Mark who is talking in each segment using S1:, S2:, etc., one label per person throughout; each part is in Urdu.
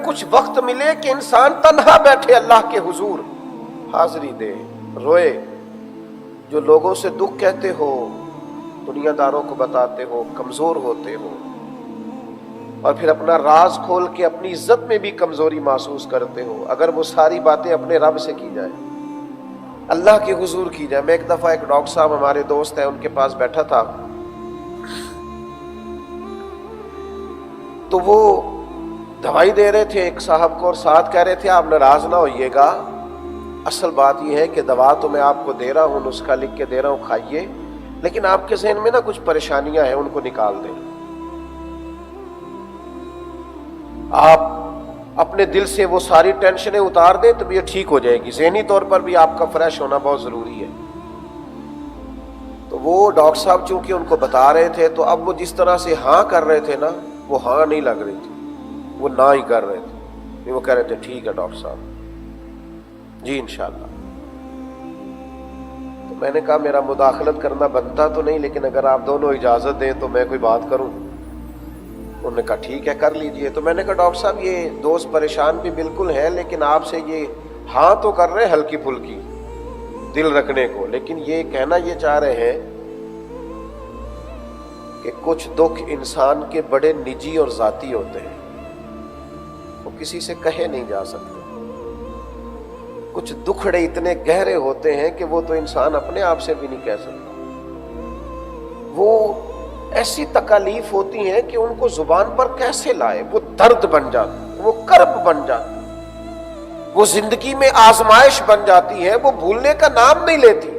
S1: کچھ وقت ملے کہ انسان تنہا بیٹھے اللہ کے حضور حاضری دے، روئے، جو لوگوں سے دکھ کہتے ہو، دنیا داروں کو بتاتے ہو، کمزور ہوتے ہو، اور پھر اپنا راز کھول کے اپنی عزت میں بھی کمزوری محسوس کرتے ہو، اگر وہ ساری باتیں اپنے رب سے کی جائے، اللہ کے حضور کی جائے۔ میں ایک دفعہ ایک ڈاکٹر صاحب ہمارے دوست ہیں، ان کے پاس بیٹھا تھا، تو وہ دوائی دے رہے تھے ایک صاحب کو، اور ساتھ کہہ رہے تھے آپ ناراض نہ ہوئیے گا، اصل بات یہ ہے کہ دوا تو میں آپ کو دے رہا ہوں، نسخہ لکھ کے دے رہا ہوں، کھائیے، لیکن آپ کے ذہن میں نا کچھ پریشانیاں ہیں، ان کو نکال دیں، آپ اپنے دل سے وہ ساری ٹینشنیں اتار دیں تو یہ ٹھیک ہو جائے گی، ذہنی طور پر بھی آپ کا فریش ہونا بہت ضروری ہے۔ تو وہ ڈاکٹر صاحب چونکہ ان کو بتا رہے تھے، تو اب وہ جس طرح سے ہاں کر رہے تھے نا، وہ ہاں نہیں لگ رہی تھی، وہ نہ ہی کر رہے تھے، وہ کہہ رہے تھے ٹھیک ہے ڈاکٹر صاحب، جی انشاءاللہ۔ تو میں نے کہا میرا مداخلت کرنا بنتا تو نہیں، لیکن اگر آپ دونوں اجازت دیں تو میں کوئی بات کروں؟ انہوں نے کہا ٹھیک ہے کر لیجئے۔ تو میں نے کہا ڈاکٹر صاحب یہ دوست پریشان بھی بالکل ہے، لیکن آپ سے یہ ہاں تو کر رہے ہلکی پھلکی دل رکھنے کو، لیکن یہ کہنا یہ چاہ رہے ہیں کہ کچھ دکھ انسان کے بڑے نجی اور ذاتی ہوتے ہیں، وہ کسی سے کہے نہیں جا سکتے، کچھ دکھڑے اتنے گہرے ہوتے ہیں کہ وہ تو انسان اپنے آپ سے بھی نہیں کہہ سکتا، وہ ایسی تکالیف ہوتی ہیں کہ ان کو زبان پر کیسے لائے، وہ درد بن جاتا، وہ کرب بن جاتا، وہ زندگی میں آزمائش بن جاتی ہے، وہ بھولنے کا نام نہیں لیتی۔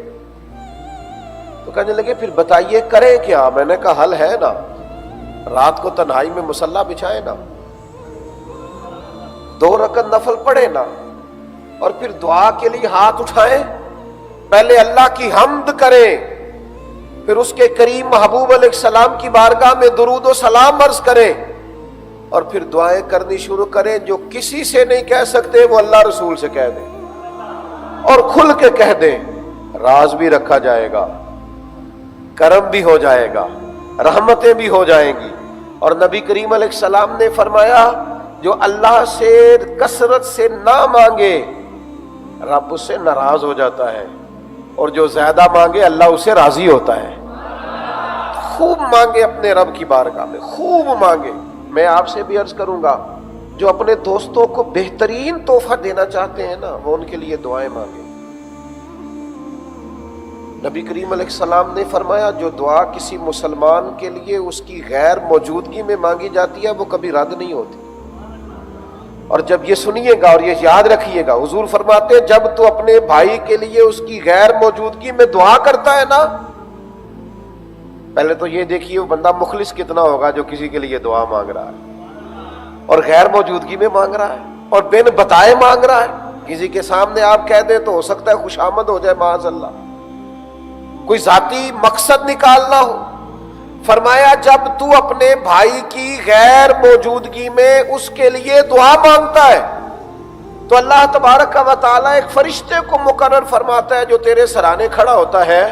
S1: تو کہنے لگے پھر بتائیے کریں کیا؟ میں نے کہا حل ہے نا، رات کو تنہائی میں مصلی بچھائے نا، 2 رکعت نفل پڑھے نا، اور پھر دعا کے لیے ہاتھ اٹھائیں، پہلے اللہ کی حمد کریں، پھر اس کے کریم محبوب علیہ السلام کی بارگاہ میں درود و سلام عرض کریں، اور پھر دعائیں کرنی شروع کریں، جو کسی سے نہیں کہہ سکتے وہ اللہ رسول سے کہہ دیں، اور کھل کے کہہ دیں، راز بھی رکھا جائے گا، کرم بھی ہو جائے گا، رحمتیں بھی ہو جائیں گی۔ اور نبی کریم علیہ السلام نے فرمایا جو اللہ سے کثرت سے نہ مانگے رب اس سے ناراض ہو جاتا ہے، اور جو زیادہ مانگے اللہ اس سے راضی ہوتا ہے۔ خوب مانگے اپنے رب کی بارگاہ میں، خوب مانگے۔ میں آپ سے بھی عرض کروں گا جو اپنے دوستوں کو بہترین تحفہ دینا چاہتے ہیں نا، وہ ان کے لیے دعائیں مانگیں۔ نبی کریم علیہ السلام نے فرمایا جو دعا کسی مسلمان کے لیے اس کی غیر موجودگی میں مانگی جاتی ہے وہ کبھی رد نہیں ہوتی۔ اور جب یہ سنیے گا اور یہ یاد رکھیے گا، حضور فرماتے ہیں جب تو اپنے بھائی کے لیے اس کی غیر موجودگی میں دعا کرتا ہے نا، پہلے تو یہ دیکھیے وہ بندہ مخلص کتنا ہوگا جو کسی کے لیے دعا مانگ رہا ہے اور غیر موجودگی میں مانگ رہا ہے اور بن بتائے مانگ رہا ہے۔ کسی کے سامنے آپ کہہ دیں تو ہو سکتا ہے خوشامد ہو جائے معاذ اللہ، کوئی ذاتی مقصد نکالنا ہو۔ فرمایا جب تو اپنے بھائی کی غیر موجودگی میں اس کے لیے دعا مانگتا ہے تو اللہ تبارک و تعالیٰ ایک فرشتے کو مقرر فرماتا ہے جو تیرے سرانے کھڑا ہوتا ہے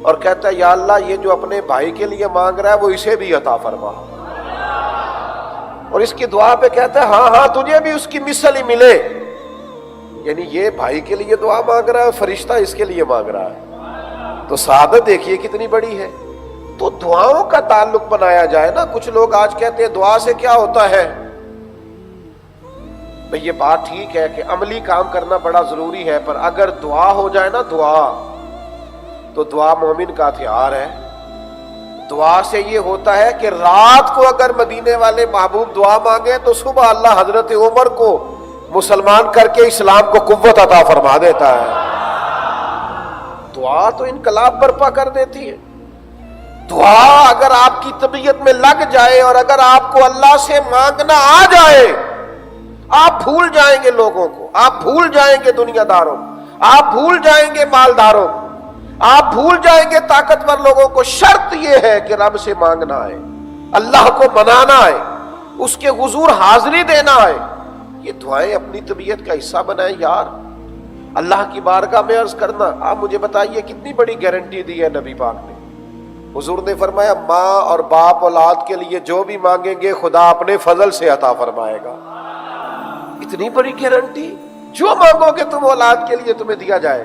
S1: اور کہتا ہے یا اللہ یہ جو اپنے بھائی کے لیے مانگ رہا ہے وہ اسے بھی عطا فرما، اور اس کی دعا پہ کہتا ہے ہاں ہاں تجھے بھی اس کی مثل ہی ملے، یعنی یہ بھائی کے لیے دعا مانگ رہا ہے، فرشتہ اس کے لیے مانگ رہا ہے۔ تو سعادت دیکھیے کتنی بڑی ہے۔ تو دعاؤں کا تعلق بنایا جائے نا۔ کچھ لوگ آج کہتے ہیں دعا سے کیا ہوتا ہے؟ بھئی یہ بات ٹھیک ہے کہ عملی کام کرنا بڑا ضروری ہے، پر اگر دعا ہو جائے نا دعا، تو دعا مومن کا ہتھیار ہے۔ دعا سے یہ ہوتا ہے کہ رات کو اگر مدینے والے محبوب دعا مانگے تو صبح اللہ حضرت عمر کو مسلمان کر کے اسلام کو قوت عطا فرما دیتا ہے۔ دعا تو انقلاب برپا کر دیتی ہے۔ دعا اگر آپ کی طبیعت میں لگ جائے اور اگر آپ کو اللہ سے مانگنا آ جائے، آپ بھول جائیں گے لوگوں کو، آپ بھول جائیں گے دنیا داروں کو، آپ بھول جائیں گے مالداروں کو، آپ بھول جائیں گے طاقتور لوگوں کو۔ شرط یہ ہے کہ رب سے مانگنا ہے، اللہ کو منانا ہے، اس کے حضور حاضری دینا ہے۔ یہ دعائیں اپنی طبیعت کا حصہ بنائیں یار۔ اللہ کی بارگاہ میں عرض کرنا، آپ مجھے بتائیے کتنی بڑی گارنٹی دی ہے نبی پاک نے۔ حضور نے فرمایا ماں اور باپ اولاد کے لیے جو بھی مانگیں گے خدا اپنے فضل سے عطا فرمائے گا۔ اتنی بڑی گارنٹی, جو مانگو گے تم اولاد کے لیے تمہیں دیا جائے.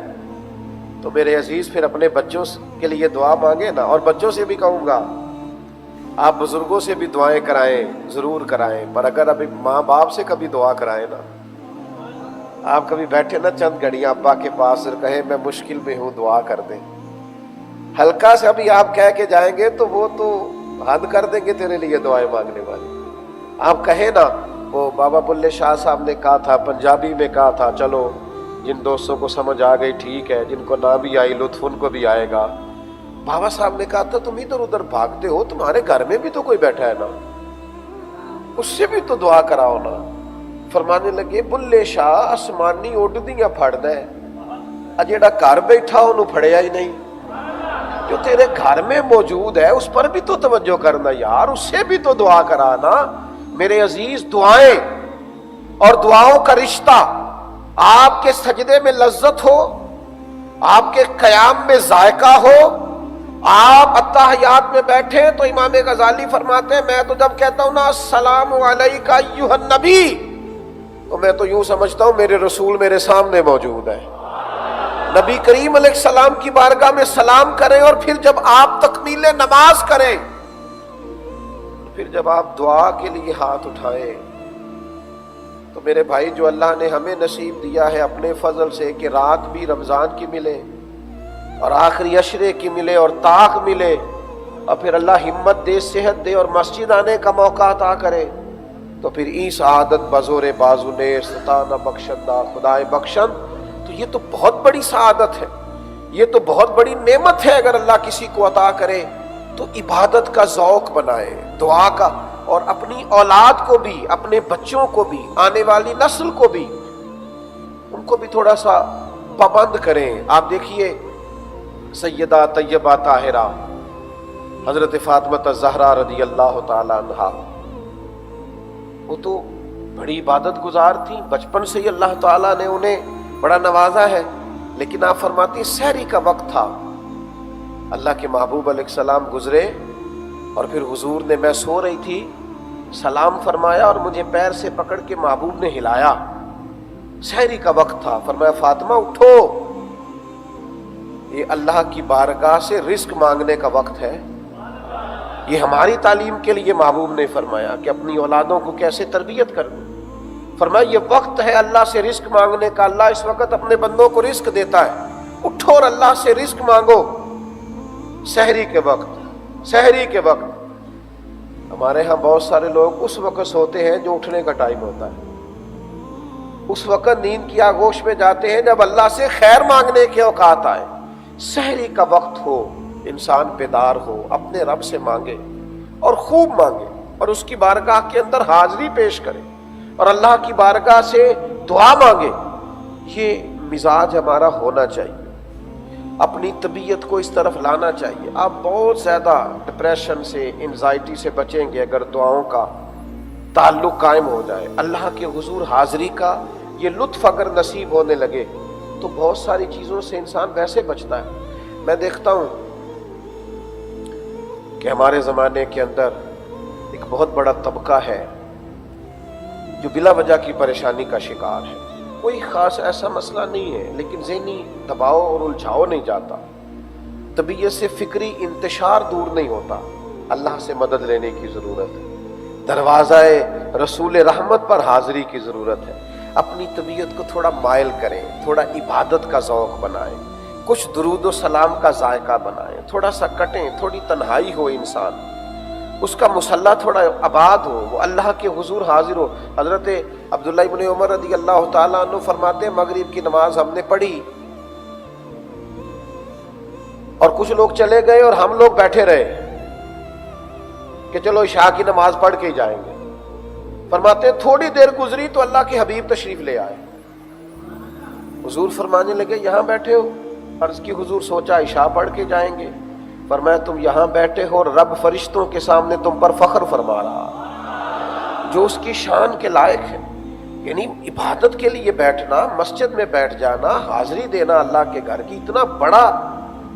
S1: تو میرے عزیز پھر اپنے بچوں کے لیے دعا مانگے نا. اور بچوں سے بھی کہوں گا, آپ بزرگوں سے بھی دعائیں کرائیں, ضرور کرائیں, پر اگر ابھی ماں باپ سے کبھی دعا کرائیں نا, آپ کبھی بیٹھے نا چند گھڑیاں ابا کے پاس اور کہیں میں مشکل میں ہوں دعا کر دیں, ہلکا سے ابھی آپ کہہ کے جائیں گے تو وہ تو حد کر دیں گے تیرے لیے دعائیں مانگنے والے. آپ کہیں نا, وہ بابا بلے شاہ صاحب نے کہا تھا, پنجابی میں کہا تھا, چلو جن دوستوں کو سمجھ آ گئی ٹھیک ہے, جن کو نہ بھی آئی لطف ان کو بھی آئے گا. بابا صاحب نے کہا تھا تم ادھر ادھر بھاگتے ہو, تمہارے گھر میں بھی تو کوئی بیٹھا ہے نا, اس سے بھی تو دعا کراؤ نا. فرمانے لگے بلے شاہ آسمانی اڈدیاں پھڑدا ہے, جیڑا گھر بیٹھا انہوں پھڑیا ہی نہیں. جو تیرے گھر میں موجود ہے اس پر بھی تو توجہ کرنا یار, اس سے بھی تو دعا کرانا. میرے عزیز, دعائیں اور دعاؤں کا رشتہ, آپ کے سجدے میں لذت ہو, آپ کے قیام میں ذائقہ ہو, آپ اتحیات میں بیٹھے تو امام غزالی فرماتے ہیں میں تو جب کہتا ہوں نا السلام علیکہ ایھا النبی, تو میں تو یوں سمجھتا ہوں میرے رسول میرے سامنے موجود ہے. نبی کریم علیہ السلام کی بارگاہ میں سلام کریں, اور پھر جب آپ تکمیل نماز کریں, پھر جب آپ دعا کے لیے ہاتھ اٹھائیں, تو میرے بھائی جو اللہ نے ہمیں نصیب دیا ہے اپنے فضل سے کہ رات بھی رمضان کی ملے اور آخری عشرے کی ملے اور طاق ملے, اور پھر اللہ ہمت دے, صحت دے اور مسجد آنے کا موقع عطا کرے, تو پھر ای سعادت بزور بازو نے ستانہ بخشندہ خدائے بخشن. تو یہ تو بہت بڑی سعادت ہے, یہ تو بہت بڑی نعمت ہے. اگر اللہ کسی کو عطا کرے تو عبادت کا ذوق بنائے, دعا کا, اور اپنی اولاد کو بھی, اپنے بچوں کو بھی, آنے والی نسل کو بھی, ان کو بھی تھوڑا سا پابند کریں. آپ دیکھیے سیدہ طیبہ طاہرہ حضرت فاطمہ الزہرا رضی اللہ تعالی عنہا, وہ تو بڑی عبادت گزار تھیں, بچپن سے ہی اللہ تعالیٰ نے انہیں بڑا نوازا ہے. لیکن آپ فرماتی ہیں سحری کا وقت تھا, اللہ کے محبوب علیہ السلام گزرے, اور پھر حضور نے, میں سو رہی تھی, سلام فرمایا اور مجھے پیر سے پکڑ کے محبوب نے ہلایا. سحری کا وقت تھا, فرمایا فاطمہ اٹھو, یہ اللہ کی بارگاہ سے رزق مانگنے کا وقت ہے. یہ ہماری تعلیم کے لیے محبوب نے فرمایا کہ اپنی اولادوں کو کیسے تربیت کرنی. فرمایا یہ وقت ہے اللہ سے رزق مانگنے کا, اللہ اس وقت اپنے بندوں کو رزق دیتا ہے, اٹھو اور اللہ سے رزق مانگو. سحری کے وقت, سحری کے وقت. ہمارے ہاں بہت سارے لوگ اس وقت سوتے ہیں جو اٹھنے کا ٹائم ہوتا ہے, اس وقت نیند کی آغوش میں جاتے ہیں جب اللہ سے خیر مانگنے کے اوقات آئے. سحری کا وقت ہو, انسان بیدار ہو, اپنے رب سے مانگے اور خوب مانگے, اور اس کی بارگاہ کے اندر حاضری پیش کرے اور اللہ کی بارگاہ سے دعا مانگے. یہ مزاج ہمارا ہونا چاہیے, اپنی طبیعت کو اس طرف لانا چاہیے. آپ بہت زیادہ ڈپریشن سے, انزائٹی سے بچیں گے اگر دعاؤں کا تعلق قائم ہو جائے. اللہ کے حضور حاضری کا یہ لطف اگر نصیب ہونے لگے تو بہت ساری چیزوں سے انسان ویسے بچتا ہے. میں دیکھتا ہوں کہ ہمارے زمانے کے اندر ایک بہت بڑا طبقہ ہے جو بلا وجہ کی پریشانی کا شکار ہے. کوئی خاص ایسا مسئلہ نہیں ہے, لیکن ذہنی دباؤ اور الجھاؤ نہیں جاتا, طبیعت سے فکری انتشار دور نہیں ہوتا. اللہ سے مدد لینے کی ضرورت ہے, دروازہ رسول رحمت پر حاضری کی ضرورت ہے. اپنی طبیعت کو تھوڑا مائل کریں, تھوڑا عبادت کا ذوق بنائیں, کچھ درود و سلام کا ذائقہ بنائیں, تھوڑا سا کٹیں, تھوڑی تنہائی ہو, انسان اس کا مصلی تھوڑا آباد ہو, وہ اللہ کے حضور حاضر ہو. حضرت عبداللہ ابن عمر رضی اللہ تعالیٰ عنہ فرماتے ہیں مغرب کی نماز ہم نے پڑھی اور کچھ لوگ چلے گئے اور ہم لوگ بیٹھے رہے کہ چلو عشاء کی نماز پڑھ کے ہی جائیں گے. فرماتے ہیں تھوڑی دیر گزری تو اللہ کے حبیب تشریف لے آئے. حضور فرمانے لگے یہاں بیٹھے ہو؟ عرض کی حضور سوچا عشاء پڑھ کے جائیں گے. فرمایا تم یہاں بیٹھے ہو اور رب فرشتوں کے سامنے تم پر فخر فرما رہا جو اس کی شان کے لائق ہے. یعنی عبادت کے لیے بیٹھنا, مسجد میں بیٹھ جانا, حاضری دینا اللہ کے گھر کی اتنا بڑا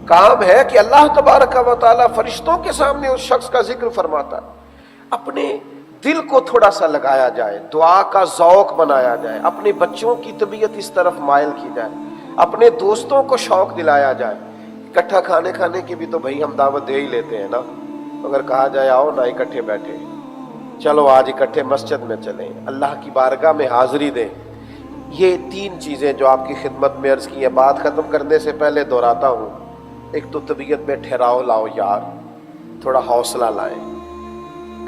S1: کام ہے کہ اللہ تبارک و تعالیٰ فرشتوں کے سامنے اس شخص کا ذکر فرماتا ہے. اپنے دل کو تھوڑا سا لگایا جائے، دعا کا ذوق بنایا جائے، اپنے بچوں کی طبیعت اس طرف مائل کی جائے، اپنے دوستوں کو شوق دلایا جائے۔ اکٹھا کھانے کی بھی تو بھائی ہم دعوت دے ہی لیتے ہیں نا، اگر کہا جائے آؤ نا اکٹھے بیٹھے، چلو آج اکٹھے مسجد میں چلیں، اللہ کی بارگاہ میں حاضری دیں۔ یہ تین چیزیں جو آپ کی خدمت میں عرض کی ہیں، بات ختم کرنے سے پہلے دہراتا ہوں، ایک تو طبیعت میں ٹھہراؤ لاؤ یار، تھوڑا حوصلہ لائیں۔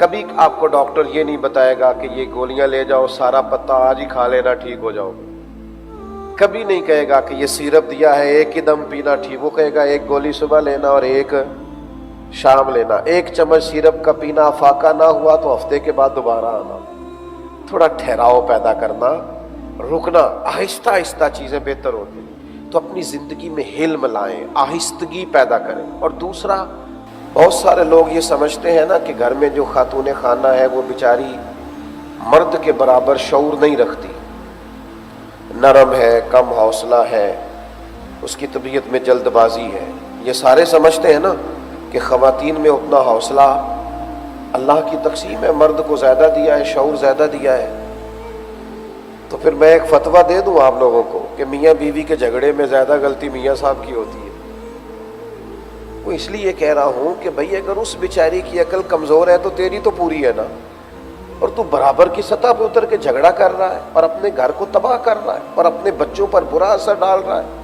S1: کبھی آپ کو ڈاکٹر یہ نہیں بتائے گا کہ یہ گولیاں لے جاؤ، سارا پتا آج ہی کھا لینا ٹھیک ہو جاؤ گے۔ کبھی نہیں کہے گا کہ یہ سیرپ دیا ہے ایک ہی دم پینا ٹھیک، وہ کہے گا ایک گولی صبح لینا اور ایک شام لینا، ایک چمچ سیرپ کا پینا، افاقہ نہ ہوا تو ہفتے کے بعد دوبارہ آنا۔ تھوڑا ٹھہراؤ پیدا کرنا، رکنا، آہستہ آہستہ چیزیں بہتر ہوتی ہیں۔ تو اپنی زندگی میں حلم لائیں، آہستگی پیدا کریں۔ اور دوسرا، بہت سارے لوگ یہ سمجھتے ہیں نا کہ گھر میں جو خاتون خانہ ہے وہ بیچاری مرد کے برابر شعور نہیں رکھتی، نرم ہے، کم حوصلہ ہے، اس کی طبیعت میں جلد بازی ہے۔ یہ سارے سمجھتے ہیں نا کہ خواتین میں اتنا حوصلہ اللہ کی تقسیم ہے، مرد کو زیادہ دیا ہے، شعور زیادہ دیا ہے۔ تو پھر میں ایک فتویٰ دے دوں آپ لوگوں کو کہ میاں بیوی کے جھگڑے میں زیادہ غلطی میاں صاحب کی ہوتی ہے۔ وہ اس لیے کہہ رہا ہوں کہ بھئی اگر اس بیچاری کی عقل کمزور ہے تو تیری تو پوری ہے نا، اور تو برابر کی سطح پہ اتر کے جھگڑا کر رہا ہے اور اپنے گھر کو تباہ کر رہا ہے اور اپنے بچوں پر برا اثر ڈال رہا ہے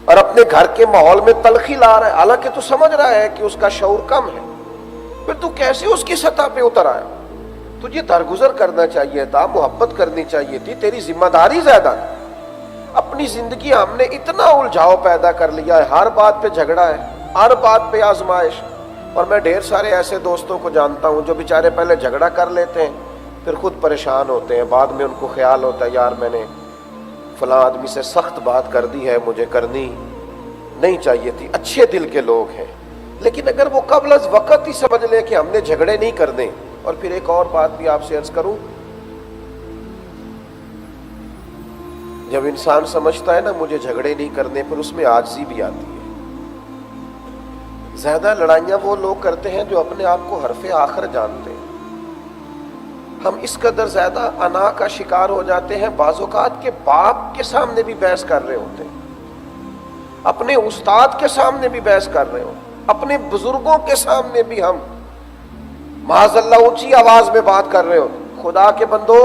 S1: اور اپنے گھر کے ماحول میں تلخی لا رہا ہے، حالانکہ تو سمجھ رہا ہے کہ اس کا شعور کم ہے، پھر تو کیسے اس کی سطح پہ اتر آیا؟ تجھے درگزر کرنا چاہیے تھا، محبت کرنی چاہیے تھی، تیری ذمہ داری زیادہ تھی۔ اپنی زندگی ہم نے اتنا الجھاؤ پیدا کر لیا ہے، ہر بات پہ جھگڑا ہے، ہر بات پہ آزمائش۔ اور میں ڈھیر سارے ایسے دوستوں کو جانتا ہوں جو بیچارے پہلے جھگڑا کر لیتے ہیں، پھر خود پریشان ہوتے ہیں، بعد میں ان کو خیال ہوتا ہے یار میں نے فلاں آدمی سے سخت بات کر دی ہے، مجھے کرنی نہیں چاہیے تھی۔ اچھے دل کے لوگ ہیں، لیکن اگر وہ قبل از وقت ہی سمجھ لے کہ ہم نے جھگڑے نہیں کرنے۔ اور پھر ایک اور بات بھی آپ سے عرض کروں، جب انسان سمجھتا ہے نا مجھے جھگڑے نہیں کرنے، پھر اس میں عاجزی بھی آتی ہے۔ زیادہ لڑائیاں وہ لوگ کرتے ہیں جو اپنے آپ کو حرف آخر جانتے ہیں۔ ہم اس قدر زیادہ انا کا شکار ہو جاتے ہیں، بعض اوقات کے باپ کے سامنے بھی بحث کر رہے ہوتے ہیں، اپنے استاد کے سامنے بھی بحث کر رہے ہوتے ہیں، اپنے بزرگوں کے سامنے بھی ہم معاذ اللہ اونچی آواز میں بات کر رہے ہوتے ہیں۔ خدا کے بندو،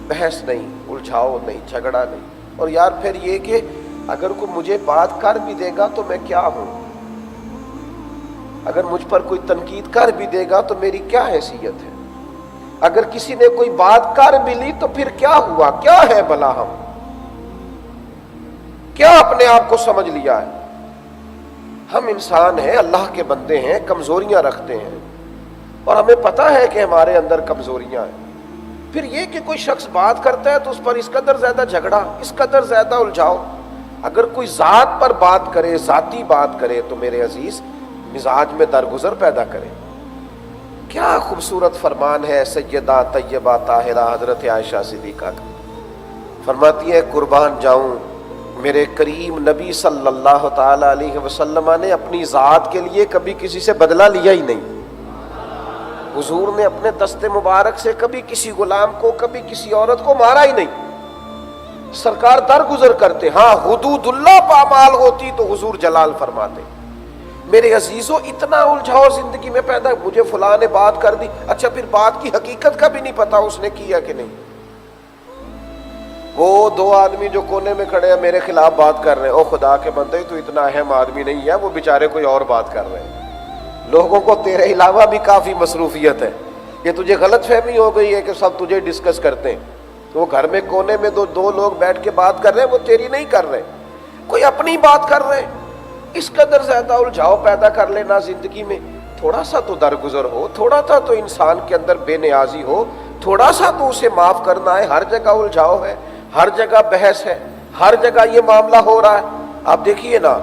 S1: بحث نہیں، الجھاؤ نہیں، جھگڑا نہیں۔ اور یار پھر یہ کہ اگر کوئی مجھے بات کر بھی دے گا تو میں کیا ہوں؟ اگر مجھ پر کوئی تنقید کر بھی دے گا تو میری کیا حیثیت ہے؟ اگر کسی نے کوئی بات کر بھی لی تو پھر کیا ہوا؟ کیا ہے بھلا؟ ہم کیا اپنے آپ کو سمجھ لیا ہے؟ ہم انسان ہیں، اللہ کے بندے ہیں، کمزوریاں رکھتے ہیں اور ہمیں پتہ ہے کہ ہمارے اندر کمزوریاں ہیں۔ پھر یہ کہ کوئی شخص بات کرتا ہے تو اس پر اس قدر زیادہ جھگڑا، اس قدر زیادہ الجھاؤ۔ اگر کوئی ذات پر بات کرے، ذاتی بات کرے تو میرے عزیز مزاج میں درگزر پیدا کرے۔ کیا خوبصورت فرمان ہے سیدہ طیبہ طاہرہ حضرت عائشہ صدیقہ کا، فرماتی ہے قربان جاؤں میرے کریم نبی صلی اللہ تعالی علیہ وسلم نے اپنی ذات کے لیے کبھی کسی سے بدلہ لیا ہی نہیں۔ حضور نے اپنے دست مبارک سے کبھی کسی غلام کو، کبھی کسی عورت کو مارا ہی نہیں۔ سرکار درگزر کرتے، ہاں حدود اللہ پامال ہوتی تو حضور جلال فرماتے۔ میرے عزیزوں اتنا الجھاؤ زندگی میں پیدا، مجھے فلاں نے بات کر دی، اچھا پھر بات کی حقیقت کا بھی نہیں پتا اس نے کیا کہ نہیں۔ وہ دو آدمی جو کونے میں کھڑے ہیں میرے خلاف بات کر رہے ہیں، او خدا کے بندے تو اتنا اہم آدمی نہیں ہے، وہ بیچارے کوئی اور بات کر رہے ہیں۔ لوگوں کو تیرے علاوہ بھی کافی مصروفیت ہے، یہ تجھے غلط فہمی ہو گئی ہے کہ سب تجھے ڈسکس کرتے ہیں۔ تو وہ گھر میں کونے میں دو لوگ بیٹھ کے بات کر رہے ہیں، وہ تیری نہیں کر رہے، کوئی اپنی بات کر رہے ہیں۔ اس قدر زیادہ الجھاؤ پیدا کر لینا زندگی میں، تھوڑا سا تو درگزر ہو، تھوڑا سا تو انسان کے اندر بے نیازی ہو، تھوڑا سا تو اسے معاف کرنا ہے۔ ہر جگہ الجھاؤ ہے، ہر جگہ بحث ہے، ہر جگہ یہ معاملہ ہو رہا ہے۔ آپ دیکھیے نا،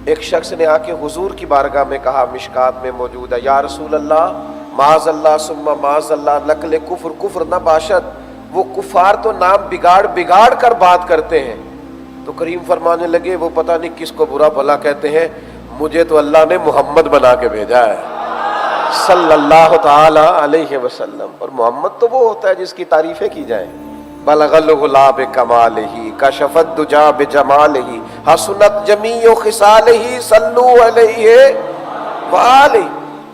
S1: ایک شخص نے آ کے حضور کی بارگاہ میں کہا، مشکات میں موجود ہے، یا رسول اللہ معاذ اللہ ثم معاذ اللہ نقل کفر نہ باشد، وہ کفار تو نام بگاڑ کر بات کرتے ہیں۔ تو کریم فرمانے لگے، وہ پتہ نہیں کس کو برا بھلا کہتے ہیں، مجھے تو اللہ نے محمد بنا کے بھیجا ہے صلی اللہ تعالی علیہ وسلم. اور محمد تو وہ ہوتا ہے جس کی تعریفیں کی جائیں. بلغ الغلا بکمالہ کشف الدجی بجمالہ حسنت جمیع خصالہ صلو علیہ وآلہ.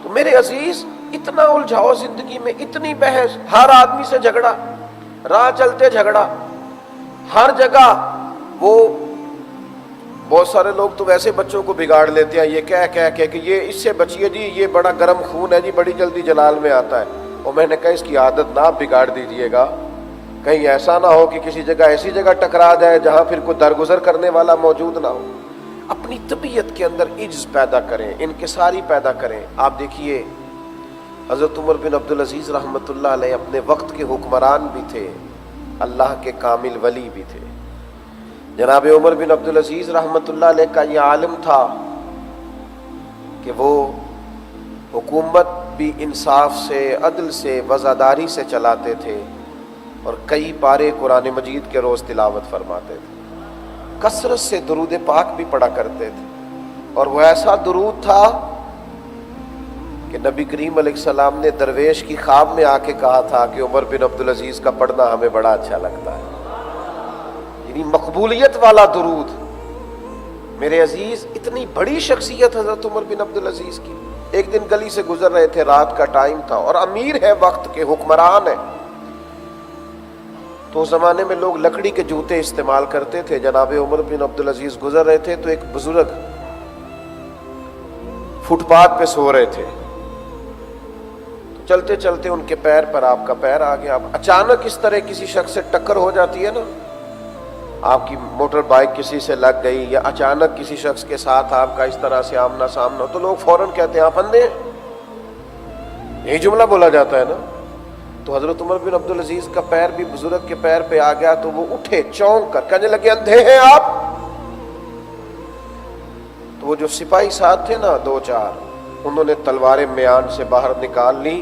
S1: تو میرے عزیز اتنا الجھاؤ زندگی میں، اتنی بحث، ہر آدمی سے جھگڑا، راہ چلتے جھگڑا، ہر جگہ. وہ بہت سارے لوگ تو ویسے بچوں کو بگاڑ لیتے ہیں یہ کہہ کہ یہ اس سے بچیے جی، یہ بڑا گرم خون ہے جی، بڑی جلدی جلال میں آتا ہے. اور میں نے کہا اس کی عادت نہ بگاڑ دیجئے گا، کہیں ایسا نہ ہو کہ کسی جگہ ایسی جگہ ٹکرا جائے جہاں پھر کوئی درگزر کرنے والا موجود نہ ہو. اپنی طبیعت کے اندر عجز پیدا کریں، انکساری پیدا کریں. آپ دیکھیے حضرت عمر بن عبدالعزیز رحمۃ اللہ علیہ اپنے وقت کے حکمران بھی تھے، اللہ کے کامل ولی بھی تھے. جناب عمر بن عبدالعزیز رحمۃ اللہ علیہ کا یہ عالم تھا کہ وہ حکومت بھی انصاف سے، عدل سے، وزاداری سے چلاتے تھے، اور کئی پارے قرآن مجید کے روز تلاوت فرماتے تھے. کثرت سے درود پاک بھی پڑھا کرتے تھے، اور وہ ایسا درود تھا کہ نبی کریم علیہ السلام نے درویش کی خواب میں آ کے کہا تھا کہ عمر بن عبدالعزیز کا پڑھنا ہمیں بڑا اچھا لگتا ہے. یعنی مقبولیت والا درود. میرے عزیز اتنی بڑی شخصیت حضرت عمر بن عبدالعزیز کی. ایک دن گلی سے گزر رہے تھے، رات کا ٹائم تھا، اور امیر ہے وقت کے، حکمران ہے. تو اس زمانے میں لوگ لکڑی کے جوتے استعمال کرتے تھے. جناب عمر بن عبدالعزیز گزر رہے تھے تو ایک بزرگ فٹ پاتھ پہ سو رہے تھے. تو چلتے چلتے ان کے پیر پر آپ کا پیر آ گیا. اب اچانک اس طرح کسی شخص سے ٹکر ہو جاتی ہے نا، آپ کی موٹر بائک کسی سے لگ گئی، یا اچانک کسی شخص کے ساتھ آپ کا اس طرح سے آمنا سامنا، تو لوگ فوراً کہتے ہیں آپ اندھے ہیں. یہی جملہ بولا جاتا ہے نا. تو حضرت عمر بن عبدالعزیز کا پیر بھی بزرگ کے پیر پہ آ گیا، تو وہ اٹھے چونک کر کہنے لگے اندھے ہیں آپ. تو وہ جو سپاہی ساتھ تھے نا، 2-4، انہوں نے تلواریں میان سے باہر نکال لی.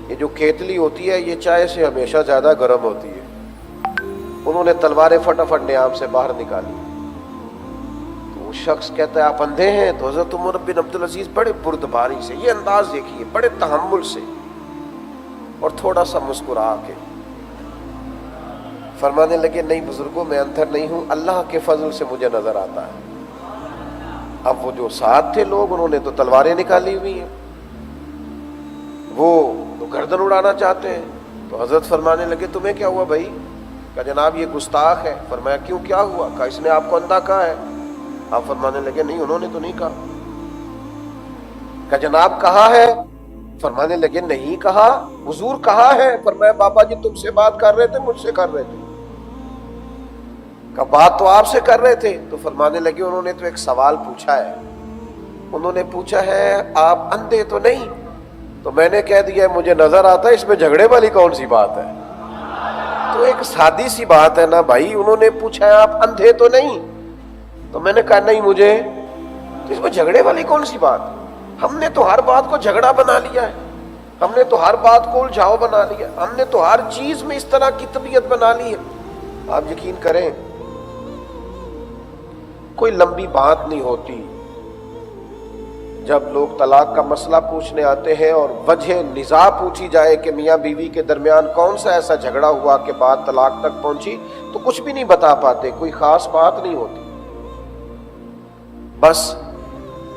S1: یہ جو کیتلی ہوتی ہے یہ چائے سے ہمیشہ زیادہ گرم ہوتی ہے. انہوں نے تلواریں فٹافٹ نیام سے باہر نکالی. تو وہ شخص کہتا ہے آپ اندھے ہیں. تو حضرت عمر بن عبدالعزیز بڑے بردباری سے، یہ انداز دیکھیے، بڑے تحمل سے اور تھوڑا سا مسکرا کے فرمانے لگے نہیں بزرگوں، میں اندھر نہیں ہوں، اللہ کے فضل سے مجھے نظر آتا ہے. اب وہ جو ساتھ تھے لوگ، انہوں نے تو تلواریں نکالی ہوئی ہیں، وہ تو گردن اڑانا چاہتے ہیں. تو حضرت فرمانے لگے تمہیں کیا ہوا بھائی؟ کہا جناب یہ گستاخ ہے. فرمایا کیوں، کیا ہوا؟ کہا اس نے آپ کو اندھا کہا ہے. آپ فرمانے لگے نہیں، انہوں نے تو نہیں کہا. کہا جناب کہا ہے. فرمانے لگے نہیں کہا، حضور کہا ہے. فرمایا بابا جی تم سے بات کر رہے تھے، مجھ سے کر رہے تھے؟ کہا بات تو آپ سے کر رہے تھے. تو فرمانے لگے انہوں نے تو ایک سوال پوچھا ہے. انہوں نے پوچھا ہے آپ اندھے تو نہیں؟ تو میں نے کہہ دیا مجھے نظر آتا ہے، اس میں جھگڑے والی کون سی بات ہے؟ تو ایک سادی سی بات ہے نا بھائی. انہوں نے پوچھا ہے آپ اندھے تو نہیں؟ تو میں نے کہا نہیں مجھے. تو اس میں جھگڑے والی کون سی بات؟ ہم نے تو ہر بات کو جھگڑا بنا لیا ہے، ہم نے تو ہر بات کو الجھاؤ بنا لیا، ہم نے تو ہر چیز میں اس طرح کی طبیعت بنا لی ہے. آپ یقین کریں کوئی لمبی بات نہیں ہوتی جب لوگ طلاق کا مسئلہ پوچھنے آتے ہیں اور وجہ نزاع پوچھی جائے کہ میاں بیوی کے درمیان کون سا ایسا جھگڑا ہوا کہ بات طلاق تک پہنچی، تو کچھ بھی نہیں بتا پاتے، کوئی خاص بات نہیں ہوتی. بس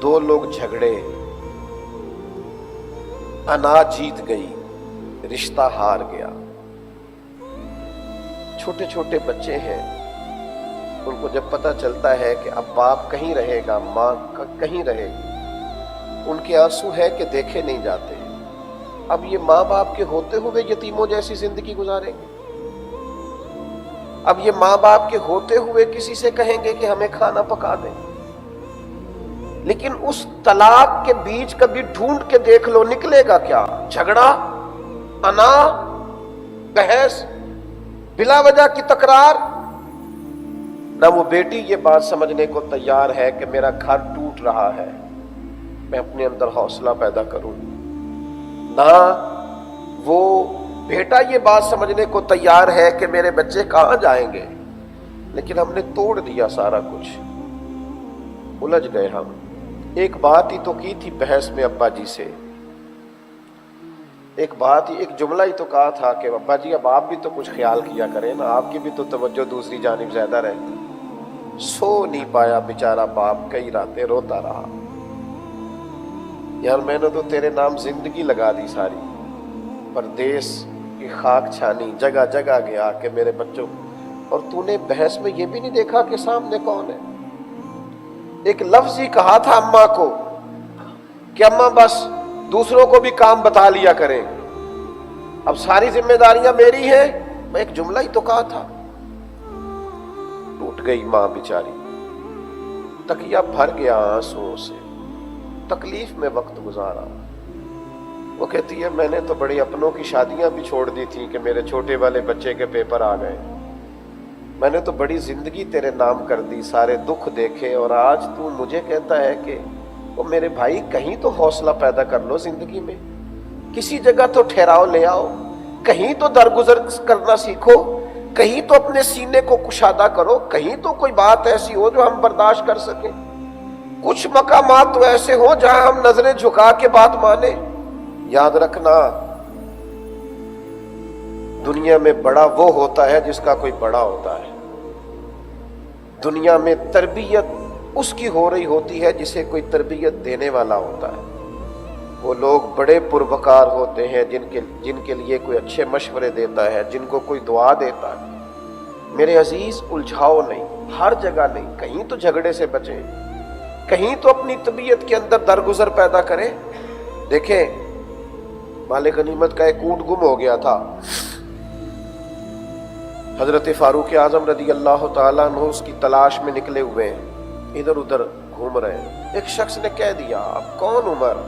S1: دو لوگ جھگڑے، انا جیت گئی، رشتہ ہار گیا. چھوٹے چھوٹے بچے ہیں، ان کو جب پتہ چلتا ہے کہ اب باپ کہیں رہے گا، ماں کہیں رہے گی، ان کے آنسو ہے کہ دیکھے نہیں جاتے. اب یہ ماں باپ کے ہوتے ہوئے یتیموں جیسی زندگی گزاریں گے؟ اب یہ ماں باپ کے ہوتے ہوئے کسی سے کہیں گے کہ ہمیں کھانا پکا دیں؟ لیکن اس طلاق کے بیچ کبھی ڈھونڈ کے دیکھ لو نکلے گا کیا؟ جھگڑا، انا، بحث، بلا وجہ کی تکرار. نہ وہ بیٹی یہ بات سمجھنے کو تیار ہے کہ میرا گھر ٹوٹ رہا ہے، میں اپنے اندر حوصلہ پیدا کروں، نہ وہ بیٹا یہ بات سمجھنے کو تیار ہے کہ میرے بچے کہاں جائیں گے. لیکن ہم نے توڑ دیا سارا کچھ، الجھ گئے ہم. ایک بات ہی تو کی تھی بحث میں ابا جی سے ایک بات ایک جملہ ہی تو کہا تھا کہ ابا جی اب آپ بھی تو کچھ خیال کیا کریں نا، آپ کی بھی تو توجہ دوسری جانب زیادہ رہتی۔ سو نہیں پایا بیچارہ باپ، کئی راتیں روتا رہا، یار میں نے تو تیرے نام زندگی لگا دی ساری، پردیس کی خاک چھانی، جگہ جگہ گیا کہ میرے بچوں، اور تو نے بحث میں یہ بھی نہیں دیکھا کہ سامنے کون ہے۔ ایک لفظ ہی کہا تھا اماں کو کہ اماں بس دوسروں کو بھی کام بتا لیا کریں، اب ساری ذمہ داریاں میری ہیں، میں ایک جملہ ہی تو کہا تھا۔ ٹوٹ گئی ماں بیچاری، تکیہ بھر گیا آنسوؤں سے، تکلیف میں وقت گزارا۔ وہ کہتی ہے میں نے تو بڑے اپنوں کی شادیاں بھی چھوڑ دی تھی کہ میرے چھوٹے والے بچے کے پیپر آ گئے، میں نے تو بڑی زندگی تیرے نام کر دی، سارے دکھ دیکھے، اور آج تو مجھے کہتا ہے کہ وہ میرے بھائی کہیں تو حوصلہ پیدا کر لو زندگی میں، کسی جگہ تو ٹھہراؤ لے آؤ، کہیں تو درگزر کرنا سیکھو، کہیں تو اپنے سینے کو کشادہ کرو، کہیں تو کوئی بات ایسی ہو جو ہم برداشت کر سکیں، کچھ مقامات تو ایسے ہوں جہاں ہم نظریں جھکا کے بات مانیں۔ یاد رکھنا دنیا میں بڑا وہ ہوتا ہے جس کا کوئی بڑا ہوتا ہے، دنیا میں تربیت اس کی ہو رہی ہوتی ہے جسے کوئی تربیت دینے والا ہوتا ہے۔ وہ لوگ بڑے پروقار ہوتے ہیں جن کے لیے کوئی اچھے مشورے دیتا ہے، جن کو کوئی دعا دیتا ہے۔ میرے عزیز الجھاؤ نہیں، ہر جگہ نہیں، کہیں تو جھگڑے سے بچیں، کہیں تو اپنی طبیعت کے اندر درگزر پیدا کریں۔ دیکھیں مال غنیمت کا ایک اونٹ گم ہو گیا تھا، حضرت فاروق اعظم رضی اللہ تعالیٰ عنہ اس کی تلاش میں نکلے ہوئے ہیں، ادھر ادھر گھوم رہے ہیں۔ ایک شخص نے کہہ دیا اب کون عمر،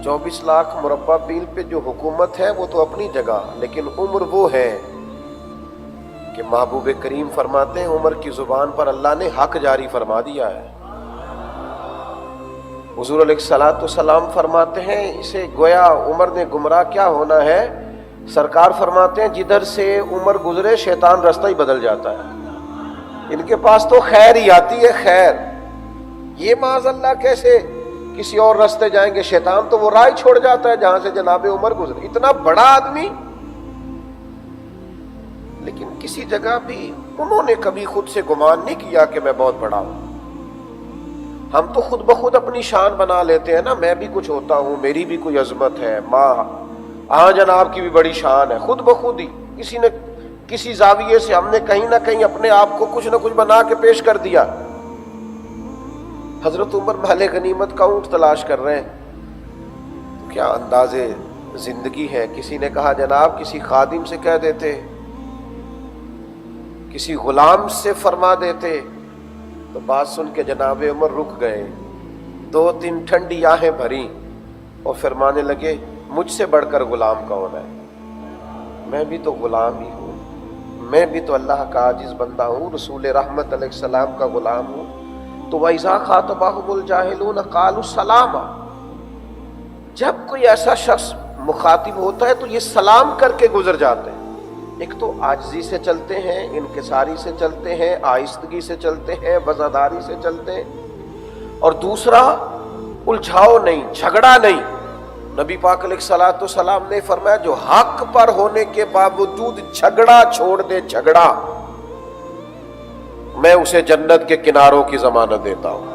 S1: 24 لاکھ مربع میل پہ جو حکومت ہے وہ تو اپنی جگہ، لیکن عمر وہ ہے کہ محبوب کریم فرماتے ہیں عمر کی زبان پر اللہ نے حق جاری فرما دیا ہے۔ حضور علیہ الصلوۃ والسلام فرماتے ہیں اسے گویا عمر نے گمراہ کیا ہونا ہے، سرکار فرماتے ہیں جدھر سے عمر گزرے شیطان رستہ ہی بدل جاتا ہے، ان کے پاس تو خیر ہی آتی ہے خیر، یہ معاذ اللہ کیسے کسی اور راستے جائیں گے، شیطان تو وہ راہ چھوڑ جاتا ہے جہاں سے جناب عمر گزرے۔ اتنا بڑا آدمی، لیکن کسی جگہ بھی انہوں نے کبھی خود سے گمان نہیں کیا کہ میں بہت بڑا ہوں۔ ہم تو خود بخود اپنی شان بنا لیتے ہیں نا، میں بھی کچھ ہوتا ہوں، میری بھی کوئی عظمت ہے، ماں ہاں جناب کی بھی بڑی شان ہے، خود بخود ہی کسی نے کسی زاویے سے ہم نے کہیں نہ کہیں اپنے آپ کو کچھ نہ کچھ بنا کے پیش کر دیا۔ حضرت عمر مال غنیمت کا اونٹ تلاش کر رہے ہیں، کیا انداز زندگی ہے۔ کسی نے کہا جناب کسی خادم سے کہہ دیتے، کسی غلام سے فرما دیتے، تو بات سن کے جناب عمر رک گئے، 2-3 ٹھنڈی آہیں بھری اور فرمانے لگے مجھ سے بڑھ کر غلام کون ہے، میں بھی تو غلام ہی ہوں، میں بھی تو اللہ کا عاجز بندہ ہوں، رسول رحمت علیہ السلام کا غلام ہوں۔ تو وَإِذَا خَاطَبَهُمُ الْجَاهِلُونَ قَالُوا سَلَامًا، جب کوئی ایسا شخص مخاطب ہوتا ہے تو یہ سلام کر کے گزر جاتے ہیں۔ ایک تو عاجزی سے چلتے ہیں، انکساری سے چلتے ہیں، آہستگی سے چلتے ہیں، وزاداری سے چلتے ہیں، اور دوسرا الجھاؤ نہیں، جھگڑا نہیں۔ نبی پاک علیہ الصلوۃ والسلام نے فرمایا جو حق پر ہونے کے باوجود جھگڑا چھوڑ دے، جھگڑا، میں اسے جنت کے کناروں کی ضمانت دیتا ہوں،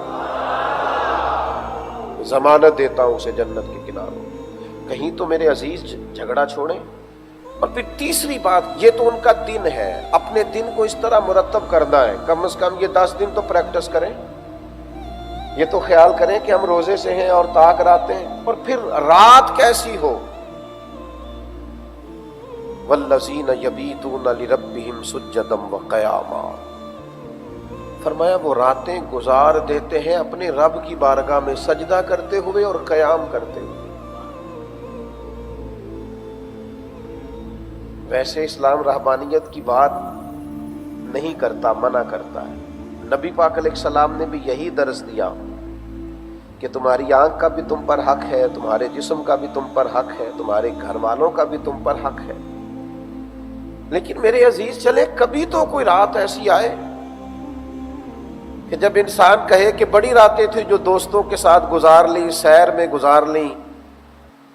S1: ضمانت دیتا ہوں اسے جنت کے کناروں۔ کہیں تو میرے عزیز جھگڑا چھوڑیں۔ اور پھر تیسری بات، یہ تو ان کا دن ہے، اپنے دن کو اس طرح مرتب کرنا ہے، کم از کم یہ 10 دن تو پریکٹس کریں، یہ تو خیال کریں کہ ہم روزے سے ہیں اور طاق راتیں ہیں، اور پھر رات کیسی ہو، والذین یبیتون لربہم سجدا وقیاما، فرمایا وہ راتیں گزار دیتے ہیں اپنے رب کی بارگاہ میں سجدہ کرتے ہوئے اور قیام کرتے ہوئے۔ ویسے اسلام رہبانیت کی بات نہیں کرتا، منع کرتا ہے۔ نبی پاک علیہ السلام نے بھی یہی درس دیا کہ تمہاری آنکھ کا بھی تم پر حق ہے، تمہارے جسم کا بھی تم پر حق ہے، تمہارے گھر والوں کا بھی تم پر حق ہے۔ لیکن میرے عزیز چلے کبھی تو کوئی رات ایسی آئے کہ جب انسان کہے کہ بڑی راتیں تھیں جو دوستوں کے ساتھ گزار لی، سیر میں گزار لی،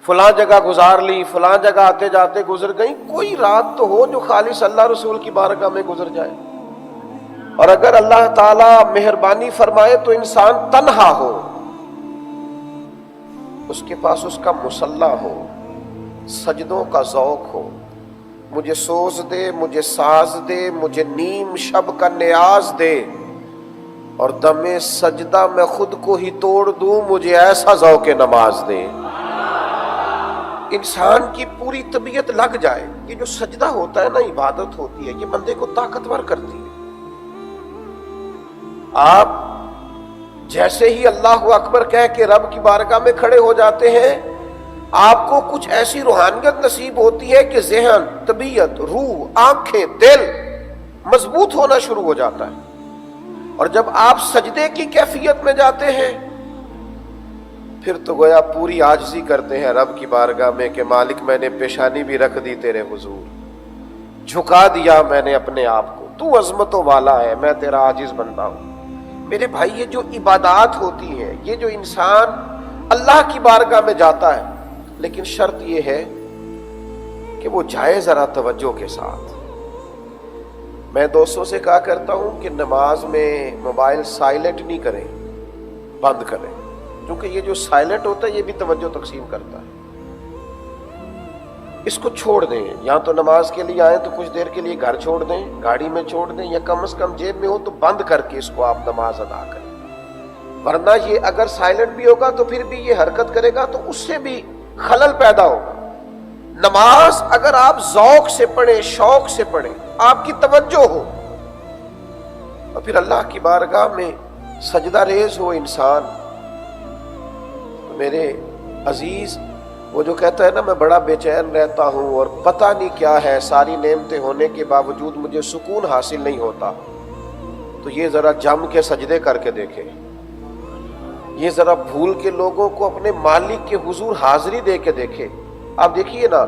S1: فلاں جگہ گزار لی، فلاں جگہ آتے جاتے گزر گئی، کوئی رات تو ہو جو خالص اللہ رسول کی بارگاہ میں گزر جائے۔ اور اگر اللہ تعالیٰ مہربانی فرمائے تو انسان تنہا ہو، اس کے پاس اس کا مصلی ہو، سجدوں کا ذوق ہو، مجھے سوز دے، مجھے ساز دے، مجھے نیم شب کا نیاز دے، اور دم سجدہ میں خود کو ہی توڑ دوں، مجھے ایسا ذوق نماز دے۔ انسان کی پوری طبیعت لگ جائے۔ یہ جو سجدہ ہوتا ہے نا، عبادت ہوتی ہے، یہ بندے کو طاقتور کرتی ہے۔ آپ جیسے ہی اللہ اکبر کہہ کے رب کی بارگاہ میں کھڑے ہو جاتے ہیں، آپ کو کچھ ایسی روحانیت نصیب ہوتی ہے کہ ذہن، طبیعت، روح، آنکھیں، دل مضبوط ہونا شروع ہو جاتا ہے۔ اور جب آپ سجدے کی کیفیت میں جاتے ہیں، پھر تو گویا پوری عاجزی کرتے ہیں رب کی بارگاہ میں کہ مالک میں نے پیشانی بھی رکھ دی تیرے حضور، جھکا دیا میں نے اپنے آپ کو، تو عظمتوں والا ہے، میں تیرا عاجز بندہ ہوں۔ میرے بھائی، یہ جو عبادات ہوتی ہیں، یہ جو انسان اللہ کی بارگاہ میں جاتا ہے، لیکن شرط یہ ہے کہ وہ جائے ذرا توجہ کے ساتھ۔ میں دوستوں سے کہا کرتا ہوں کہ نماز میں موبائل سائلنٹ نہیں کریں، بند کریں، کیونکہ یہ جو سائلنٹ ہوتا ہے یہ بھی توجہ تقسیم کرتا ہے۔ اس کو چھوڑ دیں، یا تو نماز کے لیے آئیں تو کچھ دیر کے لیے گھر چھوڑ دیں، گاڑی میں چھوڑ دیں، یا کم از کم جیب میں ہو تو بند کر کے اس کو آپ نماز ادا کریں۔ ورنہ یہ اگر سائلنٹ بھی ہوگا تو پھر بھی یہ حرکت کرے گا تو اس سے بھی خلل پیدا ہوگا۔ نماز اگر آپ ذوق سے پڑھیں، شوق سے پڑھیں، آپ کی توجہ ہو، اور پھر اللہ کی بارگاہ میں سجدہ ریز ہو انسان، میرے عزیز، وہ جو کہتا ہے نا میں بڑا بے چین رہتا ہوں اور پتہ نہیں کیا ہے، ساری نعمتیں ہونے کے باوجود مجھے سکون حاصل نہیں ہوتا، تو یہ ذرا جم کے سجدے کر کے دیکھے، یہ ذرا بھول کے لوگوں کو اپنے مالک کے حضور حاضری دے کے دیکھے۔ آپ دیکھیے نا،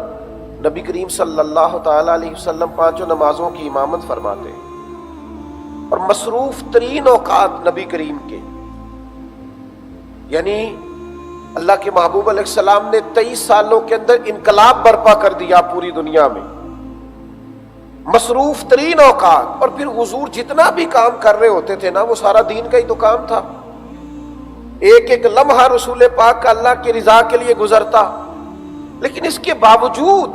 S1: نبی کریم صلی اللہ تعالی علیہ وسلم 5 نمازوں کی امامت فرماتے ہیں، اور مصروف ترین اوقات نبی کریم کے، یعنی اللہ کے محبوب علیہ السلام نے 23 سالوں کے اندر انقلاب برپا کر دیا پوری دنیا میں، مصروف ترین اوقات، اور پھر حضور جتنا بھی کام کر رہے ہوتے تھے نا، وہ سارا دین کا ہی تو کام تھا۔ ایک ایک لمحہ رسول پاک کا اللہ کی رضا کے لیے گزرتا، لیکن اس کے باوجود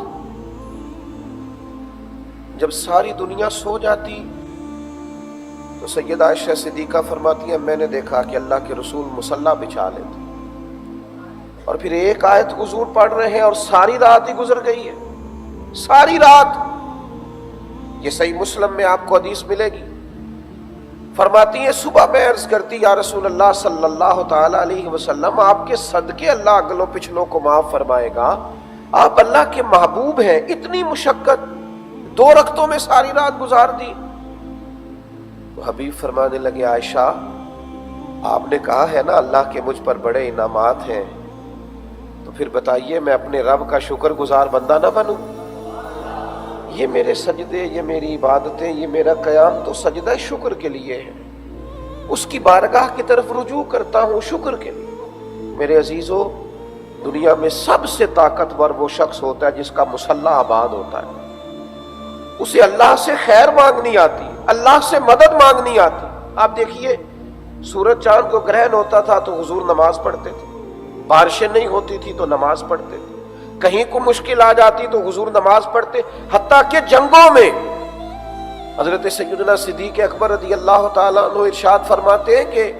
S1: جب ساری دنیا سو جاتی تو سیدہ عائشہ صدیقہ فرماتی ہیں میں نے دیکھا کہ اللہ کے رسول مصلی بچھا لیتے، اور پھر ایک آیت حضور پڑھ رہے ہیں اور ساری رات ہی گزر گئی ہے، ساری رات۔ یہ صحیح مسلم میں آپ کو حدیث ملے گی، فرماتی ہیں صبح میں عرض کرتی یا رسول اللہ صلی اللہ تعالی علیہ وسلم، آپ کے صدقے اللہ اگلوں پچھلوں کو معاف فرمائے گا، آپ اللہ کے محبوب ہیں، اتنی مشقت 2 رکعتوں میں ساری رات گزار دی۔ تو حبیب فرمانے لگے عائشہ، آپ نے کہا ہے نا اللہ کے مجھ پر بڑے انعامات ہیں، تو پھر بتائیے میں اپنے رب کا شکر گزار بندہ نہ بنوں؟ یہ میرے سجدے، یہ میری عبادتیں، یہ میرا قیام تو سجدہ شکر کے لیے ہے، اس کی بارگاہ کی طرف رجوع کرتا ہوں شکر کے لیے۔ میرے عزیزو، دنیا میں سب سے طاقتور وہ شخص ہوتا ہے جس کا مصلی آباد ہوتا ہے، اسے اللہ سے خیر مانگنی آتی، اللہ سے مدد مانگنی آتی۔ آپ دیکھیے، سورج چاند کو گرہن ہوتا تھا تو حضور نماز پڑھتے تھے، بارشیں نہیں ہوتی تھی تو نماز پڑھتے تھے، کہیں کو مشکل آ جاتی تو حضور نماز پڑھتے، حتیٰ کہ جنگوں میں حضرت سیدنا صدیق اکبر رضی اللہ تعالیٰ عنہ ارشاد فرماتے ہیں کہ